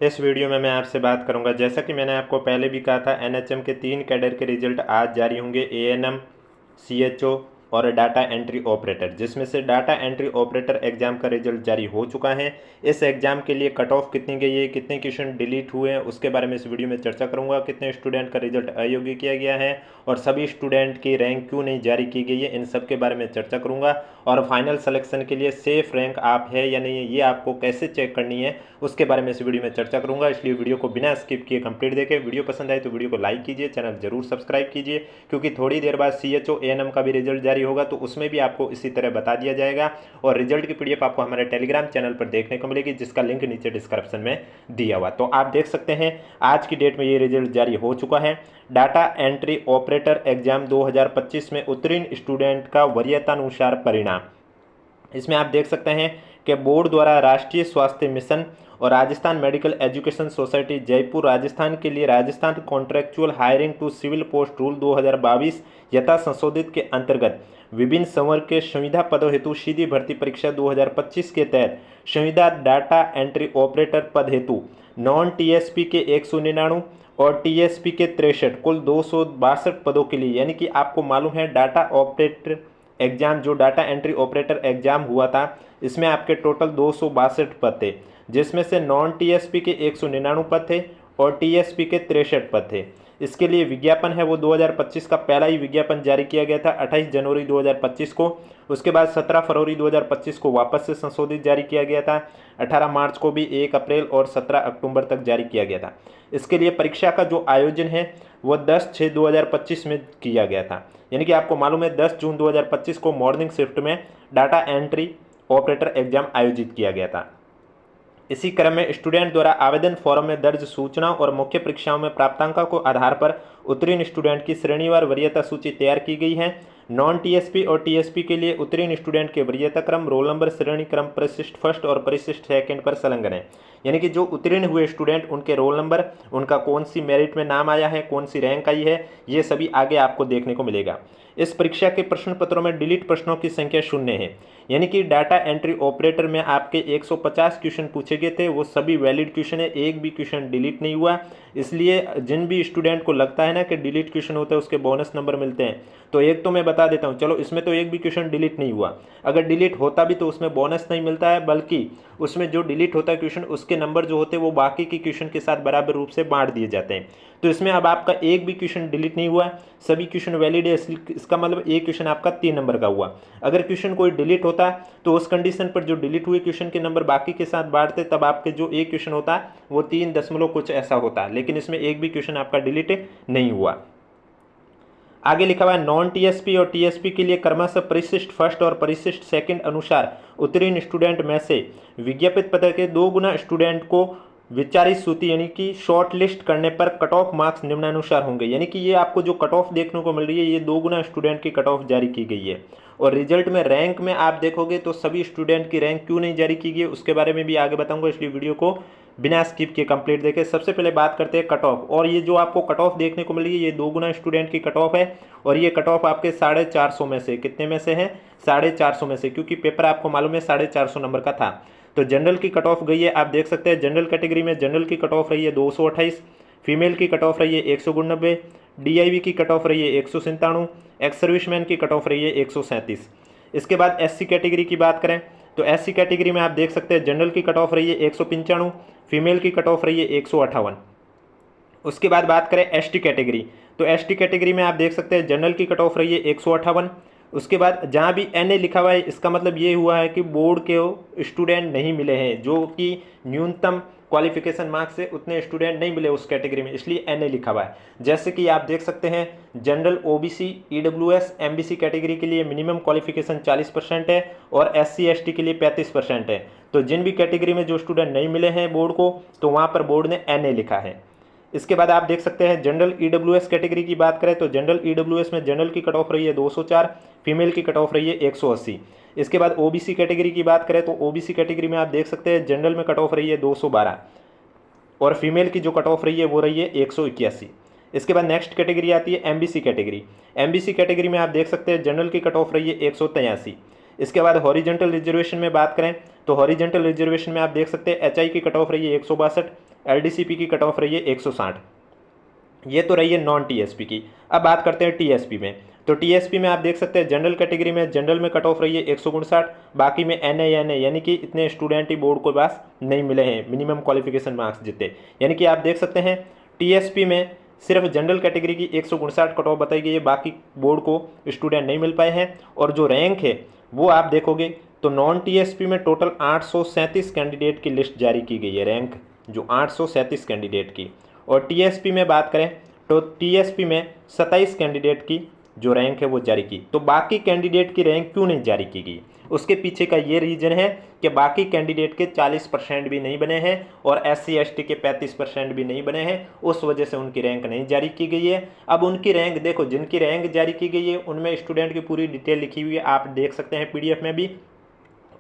इस वीडियो में मैं आपसे बात करूंगा, जैसा कि मैंने आपको पहले भी कहा था, एनएचएम के 3 कैडर के रिजल्ट आज जारी होंगे, एएनएम, सीएचओ और डाटा एंट्री ऑपरेटर, जिसमें से डाटा एंट्री ऑपरेटर एग्जाम का रिजल्ट जारी हो चुका है। इस एग्जाम के लिए कट ऑफ कितनी गई है, कितने क्वेश्चन डिलीट हुए हैं, उसके बारे में इस वीडियो में चर्चा करूंगा। कितने स्टूडेंट का रिजल्ट अयोग्य किया गया है और सभी स्टूडेंट की रैंक क्यों नहीं जारी की गई है, इन सब के बारे में चर्चा करूंगा। और फाइनल सिलेक्शन के लिए सेफ रैंक आप है या नहीं है, ये आपको कैसे चेक करनी है, उसके बारे में इस वीडियो में चर्चा करूंगा। इसलिए वीडियो को बिना स्किप किए कंप्लीट देखें। वीडियो पसंद आए तो वीडियो को लाइक कीजिए, चैनल जरूर सब्सक्राइब कीजिए, क्योंकि थोड़ी देर बाद सीएचओ एएनएम का भी रिजल्ट जारी होगा, तो उसमें भी आपको इसी तरह बता दिया जाएगा। और रिजल्ट की पीडीएफ आपको हमारे टेलीग्राम चैनल पर देखने को मिलेगी, जिसका लिंक नीचे डिस्क्रिप्शन में दिया हुआ। तो आप देख सकते हैं आज की डेट में ये रिजल्ट जारी हो चुका है। डाटा एंट्री ऑपरेटर एग्जाम 2025 में उत्तीर्ण स्टूडेंट का वरीयतानुसार परिणाम। इसमें आप देख सकते हैं कि बोर्ड द्वारा राष्ट्रीय स्वास्थ्य मिशन और Rajasthan medical education society Jaipur Rajasthan के लिए Rajasthan contractual hiring to civil post rule 2022 यथा संशोधित के अंतर्गत विभिन्न संवर्ग के संविदा पदों हेतु सीधी भर्ती परीक्षा 2025 के तहत संविदा डाटा एंट्री ऑपरेटर पद हेतु नॉन टीएसपी के 199 और टीएसपी के 63 कुल 262 पदों के लिए, यानी कि आपको मालूम है डाटा ऑपरेटर एग्जाम, जो डाटा एंट्री ऑपरेटर एग्जाम हुआ था, इसमें आपके टोटल 262 पद थे, जिसमें से नॉन टीएसपी के 199 पद थे और टीएसपी के 63 पद थे। इसके लिए विज्ञापन है वो 2025 का पहला ही विज्ञापन जारी किया गया था 28 जनवरी 2025 को। उसके बाद 17 फरवरी 2025 को वापस से संशोधित जारी किया गया था। 18 मार्च को भी 1 अप्रैल और 17 अक्टूबर तक जारी किया गया था। इसके लिए परीक्षा का जो आयोजन है वो 10/6/2025 में किया गया था, यानी कि आपको मालूम है 10 जून 2025 को मॉर्निंग शिफ्ट में डाटा एंट्री ऑपरेटर एग्जाम आयोजित किया गया था। इसी क्रम में स्टूडेंट द्वारा आवेदन फॉर्म में दर्ज सूचना और मुख्य परीक्षाओं में प्राप्तांकों को आधार पर उत्तीर्ण स्टूडेंट की श्रेणीवार वरीयता सूची तैयार की गई है। नॉन टीएसपी और टीएसपी के लिए उत्तीर्ण स्टूडेंट के वरीयता क्रम, रोल नंबर, श्रेणी क्रम परिशिष्ट फर्स्ट और परिशिष्ट सेकंड पर संलग्न है, यानी कि जो उत्तीर्ण हुए स्टूडेंट, उनके रोल नंबर, उनका कौन सी मेरिट में नाम आया है, कौन सी रैंक आई है, ये सभी आगे आपको देखने को मिलेगा। इस परीक्षा के प्रश्न पत्रों में डिलीट प्रश्नों की संख्या 0 है, यानी कि डाटा एंट्री ऑपरेटर में आपके 150 क्वेश्चन पूछे गए थे, वो सभी वैलिड क्वेश्चन है, एक भी क्वेश्चन डिलीट नहीं हुआ। इसलिए जिन भी स्टूडेंट को लगता है ना कि डिलीट क्वेश्चन होता है उसके बोनस नंबर मिलते हैं, तो एक तो मैं बता देता हूँ, चलो इसमें तो एक भी क्वेश्चन डिलीट नहीं हुआ। अगर डिलीट होता भी तो उसमें बोनस नहीं मिलता है, बल्कि उसमें जो डिलीट होता है क्वेश्चन, उसके नंबर जो होते हैं वो बाकी के क्वेश्चन के साथ बराबर रूप से बांट दिए जाते हैं। तो इसमें अब आपका एक भी क्वेश्चन डिलीट नहीं हुआ, सभी क्वेश्चन वैलिड है, इसका मतलब एक क्वेश्चन आपका 3 नंबर का हुआ। अगर क्वेश्चन कोई डिलीट होता तो उस कंडीशन पर जो डिलीट हुए क्वेश्चन के नंबर बाकी के साथ बांटते, तब आपके जो एक क्वेश्चन होता वो 3 दशमलव कुछ ऐसा होता, लेकिन इसमें एक भी क्वेश्चन आपका डिलीट नहीं हुआ। आगे लिखा हुआ है नॉन टीएसपी और टीएसपी के लिए क्रमशः परिशिष्ट फर्स्ट और परिशिष्ट सेकंड अनुसार उत्तीर्ण स्टूडेंट में से विज्ञापित पद के 2 गुना स्टूडेंट को विचारित सूची यानी कि शॉर्ट लिस्ट करने पर कट ऑफ मार्क्स निम्नानुसार होंगे, यानी कि ये आपको जो कट ऑफ देखने को मिल रही है, ये 2 गुना स्टूडेंट की कट ऑफ जारी की गई है। और रिजल्ट में रैंक में आप देखोगे तो सभी स्टूडेंट की रैंक क्यों नहीं जारी की गई, उसके बारे में भी आगे बताऊंगा, इसलिए वीडियो को बिना स्किप किए कंप्लीट देखें। सबसे पहले बात करते हैं कट ऑफ, और ये जो आपको कट ऑफ देखने को मिल रही है, ये 2 गुना स्टूडेंट की कट ऑफ है, और ये कट ऑफ आपके 450 में से, कितने में से है, 450 में से, क्योंकि पेपर आपको मालूम है 450 नंबर का था। तो जनरल की कट ऑफ गई है, आप देख सकते हैं जनरल कैटेगरी में जनरल की कट ऑफ रही है 228, फीमेल की कट ऑफ रही है 199, डीआईवी की कट ऑफ रही है 197, एक्स सर्विसमैन की कट ऑफ रही है 137। इसके बाद एससी कैटेगरी की बात करें तो एससी कैटेगरी में आप देख सकते हैं जनरल की कट ऑफ रही है 195, फीमेल की कट ऑफ रही है 158। उसके बाद बात करें एसटी कैटेगरी, तो एसटी कैटेगरी में आप देख सकते हैं जनरल की कट ऑफ रही है 158। उसके बाद जहाँ भी एनए लिखा हुआ है, इसका मतलब ये हुआ है कि बोर्ड के स्टूडेंट नहीं मिले हैं, जो कि न्यूनतम क्वालिफिकेशन मार्क्स से उतने स्टूडेंट नहीं मिले उस कैटेगरी में, इसलिए एनए लिखा हुआ है। जैसे कि आप देख सकते हैं general, OBC, EWS, MBC category के लिए मिनिमम क्वालिफिकेशन 40% है और एससी एसटी के लिए 35% है। तो जिन भी कैटेगरी में जो स्टूडेंट नहीं मिले हैं बोर्ड को, तो वहाँ पर बोर्ड ने एनए लिखा है। इसके बाद आप देख सकते हैं जनरल ईडब्ल्यूएस कैटेगरी की बात करें तो जनरल ईडब्ल्यूएस में जनरल की कट ऑफ रही है 204, फीमेल की कट ऑफ रही है 180। इसके बाद ओबीसी कैटेगरी की बात करें तो ओबीसी कैटेगरी में आप देख सकते हैं जनरल में कट ऑफ रही है 212 और फीमेल की जो कट ऑफ रही है वो रही है 181। इसके बाद नेक्स्ट कैटेगरी आती है एमबीसी कैटेगरी। एमबीसी कैटेगरी में आप देख सकते हैं जनरल की कट ऑफ रही है 183। इसके बाद हॉरिजेंटल रिजर्वेशन में बात करें तो हॉरिजेंटल रिजर्वेशन में आप देख सकते हैं एचआई की कट ऑफ रही है 162, LDCP की कट ऑफ रही है 160। ये तो रही है नॉन TSP की। अब बात करते हैं TSP में। तो TSP में आप देख सकते हैं जनरल कैटेगरी में, जनरल में कट ऑफ रही है 159, बाकी में NA यानी कि इतने स्टूडेंट ही बोर्ड को पास नहीं मिले हैं मिनिमम क्वालिफिकेशन मार्क्स जितने। यानी कि आप देख सकते हैं TSP में सिर्फ जनरल कैटेगरी की 159 कट ऑफ बताई गई है, बाकी बोर्ड को स्टूडेंट नहीं मिल पाए हैं। और जो रैंक है वो आप देखोगे तो नॉन TSP में टोटल 837 कैंडिडेट की लिस्ट जारी की गई है, रैंक जो 837 कैंडिडेट की। और TSP में बात करें तो TSP में 27 कैंडिडेट की जो रैंक है वो जारी की। तो बाकी कैंडिडेट की रैंक क्यों नहीं जारी की गई, उसके पीछे का ये रीज़न है कि बाकी कैंडिडेट के 40% भी नहीं बने हैं और SC ST के 35% भी नहीं बने हैं, उस वजह से उनकी रैंक नहीं जारी की गई है। अब उनकी रैंक देखो, जिनकी रैंक जारी की गई है उनमें स्टूडेंट की पूरी डिटेल लिखी हुई है, आप देख सकते हैं PDF में भी,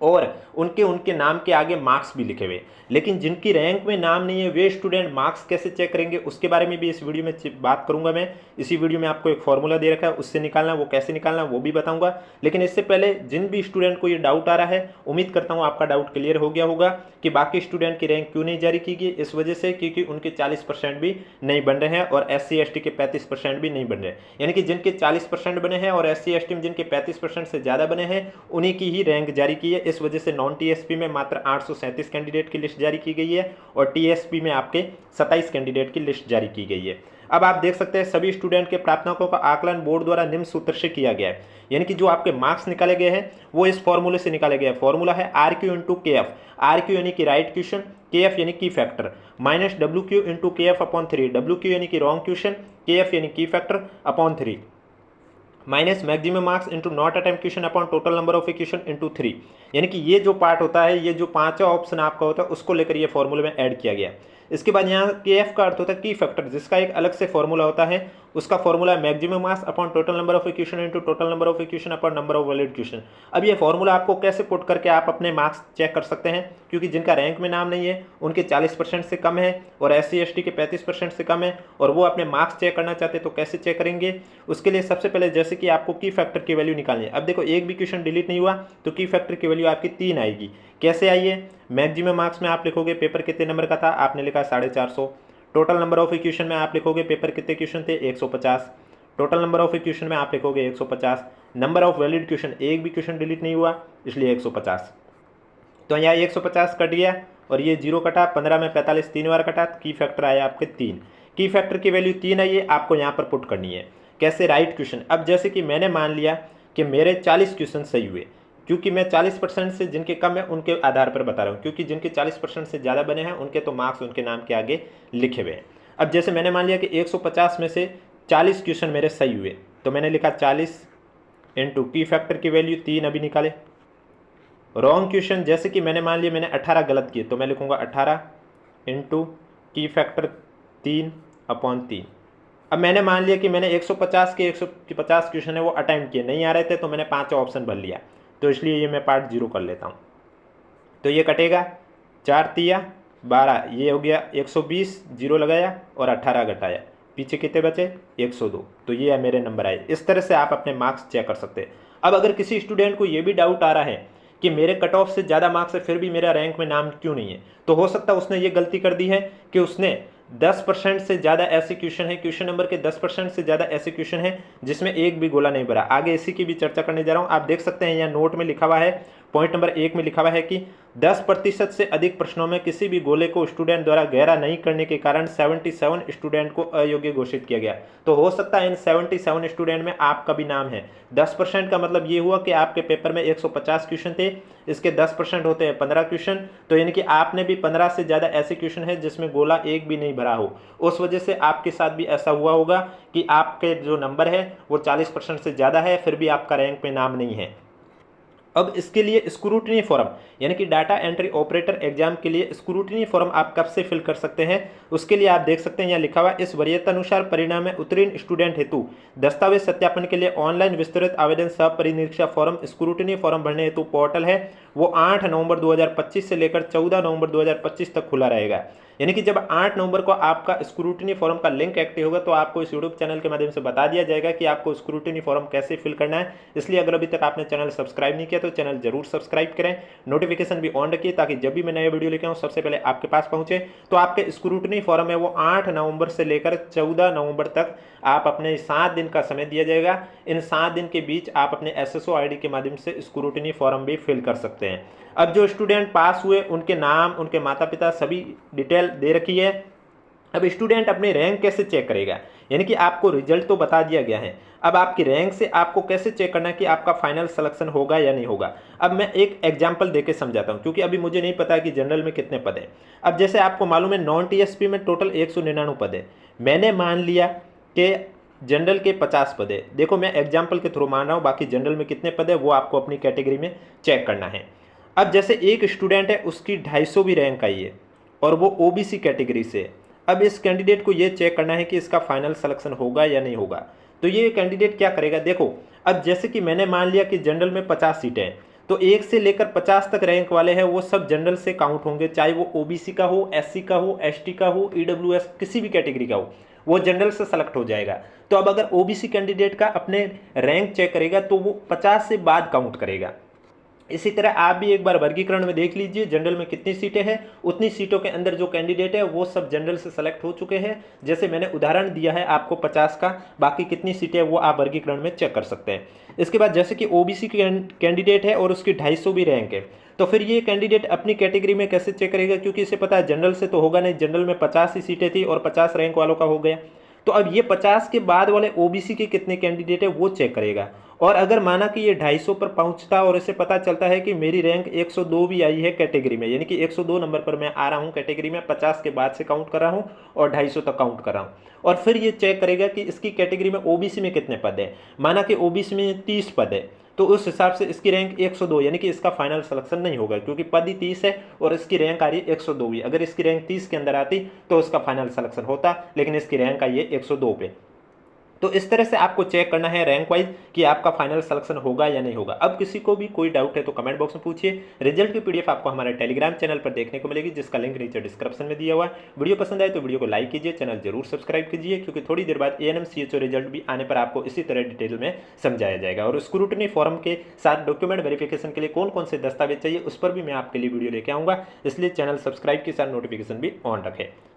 और उनके नाम के आगे मार्क्स भी लिखे हुए। लेकिन जिनकी रैंक में नाम नहीं है वे स्टूडेंट मार्क्स कैसे चेक करेंगे, उसके बारे में भी इस वीडियो में बात करूंगा मैं। इसी वीडियो में आपको एक फॉर्मूला दे रखा है, उससे निकालना, वो कैसे निकालना वो भी बताऊंगा। लेकिन इससे पहले जिन भी स्टूडेंट को ये डाउट आ रहा है, उम्मीद करता हूँ आपका डाउट क्लियर हो गया होगा कि बाकी स्टूडेंट की रैंक क्यों नहीं जारी की गई। इस वजह से क्योंकि उनके 40% भी नहीं बन रहे हैं और SC ST के 35% भी नहीं बन रहे। यानी कि जिनके 40% बने हैं और SC ST में जिनके 35% से ज़्यादा बने हैं उन्हीं की ही रैंक जारी की है। इस वजह से नॉन TSP में मात्र 837 कैंडिडेट की लिस्ट जारी की गई है और TSP में आपके 27 कैंडिडेट की लिस्ट जारी की गई है। अब आप देख सकते हैं सभी स्टूडेंट के प्राप्तांकों का आकलन बोर्ड द्वारा निम्न सूत्र से किया गया है। यानी कि जो आपके मार्क्स निकाले गए हैं वो इस फॉर्मूले से निकाले गए हैं। फॉर्मूला है RQ इंटू KF, RQ यानी कि राइट क्वेश्चन, KF यानी की factor, minus WQ into KF upon 3, WQ यानी कि रॉन्ग क्वेश्चन, KF यानी की factor upon 3, minus maximum marks into not attempt question upon total number of question into 3। यानी कि ये जो पार्ट होता है, ये जो पांचवा ऑप्शन आपका होता है उसको लेकर ये फॉर्मूले में ऐड किया गया। इसके बाद यहाँ KF का अर्थ होता है की फैक्टर, जिसका एक अलग से फॉर्मूला होता है। उसका फॉर्मूला है maximum marks upon total number of question into total number of question upon number of valid question. अब ये फॉर्मूला आपको कैसे पुट करके आप अपने मार्क्स चेक कर सकते हैं, क्योंकि जिनका रैंक में नाम नहीं है उनके 40% से कम है और SC ST के 35% से कम है और वो अपने मार्क्स चेक करना चाहते हैं, तो कैसे चेक करेंगे। उसके लिए सबसे पहले जैसे कि आपको की फैक्टर की वैल्यू निकालनी है। अब देखो एक भी क्वेश्चन डिलीट नहीं हुआ तो की फैक्टर की वैल्यू आपकी 3 आएगी। कैसे आई है, मैक्सिमम मार्क्स में आप लिखोगे पेपर कितने नंबर का था, आपने लिखा 450। टोटल नंबर ऑफ क्वेश्चन में आप लिखोगे पेपर कितने क्वेश्चन थे, 150। टोटल नंबर ऑफ क्वेश्चन में आप लिखोगे 150। नंबर ऑफ वैलिड क्वेश्चन, एक भी क्वेश्चन डिलीट नहीं हुआ इसलिए 150। तो यहाँ 150 कट गया और ये 0 कटा, 15 में 45 3 बार कटा, की फैक्टर आया आपके 3। की फैक्टर की वैल्यू 3 आई है, आपको यहाँ पर पुट करनी है। कैसे, राइट क्वेश्चन। अब जैसे कि मैंने मान लिया कि मेरे 40 क्वेश्चन सही हुए, क्योंकि मैं 40% से जिनके कम है उनके आधार पर बता रहा हूँ, क्योंकि जिनके 40% से ज़्यादा बने हैं उनके तो मार्क्स उनके नाम के आगे लिखे हुए हैं। अब जैसे मैंने मान लिया कि 150 में से 40 क्वेश्चन मेरे सही हुए, तो मैंने लिखा 40 इंटू की फैक्टर की वैल्यू 3 अभी निकाले। रॉन्ग क्वेश्चन जैसे कि मैंने मान लिया मैंने 18 गलत किए, तो मैं लिखूंगा 18 इंटू की फैक्टर 3 अपॉन 3। अब मैंने मान लिया कि मैंने 150 के 150 क्वेश्चन है वो अटेम्प्ट किए, नहीं आ रहे थे तो मैंने 5 ऑप्शन भर लिया, तो इसलिए ये मैं पार्ट 0 कर लेता हूँ। तो ये कटेगा 4 तिया 12, ये हो गया 120, 0 लगाया और 18 घटाया, पीछे कितने बचे 102, तो ये मेरे नंबर आए। इस तरह से आप अपने मार्क्स चेक कर सकते हैं। अब अगर किसी स्टूडेंट को ये भी डाउट आ रहा है कि मेरे कट ऑफ से ज़्यादा मार्क्स है फिर भी मेरा रैंक में नाम क्यों नहीं है, तो हो सकता है उसने ये गलती कर दी है कि उसने 10% से ज़्यादा ऐसे क्वेश्चन है, क्वेश्चन नंबर के 10% से ज़्यादा ऐसे क्वेश्चन है जिसमें एक भी गोला नहीं भरा। आगे इसी की भी चर्चा करने जा रहा हूँ। आप देख सकते हैं यहाँ नोट में लिखा हुआ है, पॉइंट नंबर 1 में लिखा हुआ है कि 10% से अधिक प्रश्नों में किसी भी गोले को स्टूडेंट द्वारा गहरा नहीं करने के कारण 77 स्टूडेंट को अयोग्य घोषित किया गया। तो हो सकता है इन 77 स्टूडेंट में आपका भी नाम है। 10% का मतलब ये हुआ कि आपके पेपर में 150 क्वेश्चन थे, इसके 10% होते हैं 15 क्वेश्चन, तो यानी कि आपने भी 15 से ज़्यादा ऐसे क्वेश्चन है जिसमें गोला एक भी नहीं भरा हो। उस वजह से आपके साथ भी ऐसा हुआ होगा कि आपके जो नंबर है वो 40% से ज़्यादा है, फिर भी आपका रैंक में नाम नहीं है। अब इसके लिए स्क्रूटनी फॉर्म यानी कि डाटा एंट्री ऑपरेटर एग्जाम के लिए स्क्रूटनी फॉर्म आप कब से फिल कर सकते हैं, उसके लिए आप देख सकते हैं यहाँ लिखा हुआ इस वरीयतानुसार परिणाम में उत्तीर्ण स्टूडेंट हेतु दस्तावेज सत्यापन के लिए ऑनलाइन विस्तृत आवेदन सह परिनिरीक्षा फॉर्म स्क्रूटनी फॉर्म भरने हेतु पोर्टल है वो 8 नवंबर 2025 से लेकर 14 नवंबर 2025 तक खुला रहेगा। यानी कि जब 8 नवंबर को आपका स्क्रूटिनी फॉर्म का लिंक एक्टिव होगा तो आपको इस यूट्यूब चैनल के माध्यम से बता दिया जाएगा कि आपको स्क्रूटिनी फॉर्म कैसे फिल करना है। इसलिए अगर अभी तक आपने चैनल सब्सक्राइब नहीं किया तो चैनल जरूर सब्सक्राइब करें, नोटिफिकेशन भी ऑन रखिए ताकि जब भी मैं नया वीडियो लेके आऊँ सबसे पहले आपके पास पहुंचे। तो आपके स्क्रूटिनी फॉर्म है वो 8 नवंबर से लेकर 14 नवंबर तक आप अपने 7 दिन का समय दिया जाएगा। इन 7 दिन के बीच आप अपने SSO ID के माध्यम से स्क्रूटिनी फॉर्म भी फिल कर सकते हैं। अब जो स्टूडेंट पास हुए उनके नाम, उनके माता पिता सभी डिटेल दे रखी है। अब स्टूडेंट अपनी रैंक कैसे चेक करेगा, यानी कि आपको रिजल्ट तो बता दिया गया है, अब आपकी रैंक से आपको कैसे चेक करना है कि आपका फाइनल सिलेक्शन होगा या नहीं होगा। अब मैं एक एग्जांपल देके समझाता हूं क्योंकि अभी मुझे नहीं पता कि जनरल में कितने पद हैं। अब जैसे आपको मालूम है नॉन TSP में टोटल 199 पद है, मैंने मान लिया कि जनरल के 50 पद है। देखो मैं एग्जाम्पल के थ्रू मान रहा हूँ, बाकी जनरल में कितने पद है वो आपको अपनी कैटेगरी में चेक करना है। अब जैसे एक स्टूडेंट है उसकी 250 रैंक आई है और वो OBC कैटेगरी से, अब इस कैंडिडेट को ये चेक करना है कि इसका फाइनल सिलेक्शन होगा या नहीं होगा। तो ये कैंडिडेट क्या करेगा, देखो अब जैसे कि मैंने मान लिया कि जनरल में 50 सीटें हैं तो 1 से लेकर 50 तक रैंक वाले हैं वो सब जनरल से काउंट होंगे, चाहे वो OBC का हो, SC का हो, ST का हो, EWS किसी भी कैटेगरी का हो, वो जनरल से सेलेक्ट हो जाएगा। तो अब अगर OBC कैंडिडेट का अपने रैंक चेक करेगा तो वो 50 से बाद काउंट करेगा। इसी तरह आप भी एक बार वर्गीकरण में देख लीजिए जनरल में कितनी सीटें हैं, उतनी सीटों के अंदर जो कैंडिडेट है वो सब जनरल से सेलेक्ट हो चुके हैं। जैसे मैंने उदाहरण दिया है आपको 50 का, बाकी कितनी सीटें वो आप वर्गीकरण में चेक कर सकते हैं। इसके बाद जैसे कि OBC कैंडिडेट है और उसकी 250 भी रैंक है, तो फिर ये कैंडिडेट अपनी कैटेगरी में कैसे चेक करेगा, क्योंकि इसे पता है जनरल से तो होगा नहीं, जनरल में 50 ही सीटें थी और 50 रैंक वालों का हो गया। तो अब ये 50 के बाद वाले OBC के कितने कैंडिडेट है वो चेक करेगा। और अगर माना कि ये 250 पर पहुंचता और इसे पता चलता है कि मेरी रैंक 102 भी आई है कैटेगरी में, यानी कि 102 नंबर पर मैं आ रहा हूं कैटेगरी में, 50 के बाद से काउंट कर रहा हूं और 250 तक काउंट कर रहा हूं, और फिर ये चेक करेगा कि इसकी कैटेगरी में OBC में कितने पद है। माना कि OBC में 30 पद है तो उस हिसाब से इसकी रैंक 102, यानी कि इसका फाइनल सिलेक्शन नहीं होगा क्योंकि पद ही 30 है और इसकी रैंक आ रही है 102 ही। अगर इसकी रैंक 30 के अंदर आती तो उसका फाइनल सिलेक्शन होता, लेकिन इसकी रैंक आई है 102 पे। तो इस तरह से आपको चेक करना है रैंक वाइज कि आपका फाइनल सिलेक्शन होगा या नहीं होगा। अब किसी को भी कोई डाउट है तो कमेंट बॉक्स में पूछिए। रिजल्ट की PDF आपको हमारे टेलीग्राम चैनल पर देखने को मिलेगी जिसका लिंक नीचे डिस्क्रिप्शन में दिया हुआ है। वीडियो पसंद आए तो वीडियो को लाइक कीजिए, चैनल जरूर सब्सक्राइब कीजिए क्योंकि थोड़ी देर बाद ANM CHO रिजल्ट भी आने पर आपको इसी तरह डिटेल में समझाया जाएगा। और स्क्रूटनी फॉर्म के साथ डॉक्यूमेंट वेरिफिकेशन के लिए कौन कौन से दस्तावेज चाहिए उस पर भी मैं आपके लिए वीडियो लेके आऊँगा, इसलिए चैनल सब्सक्राइब के साथ नोटिफिकेशन भी ऑन रखें।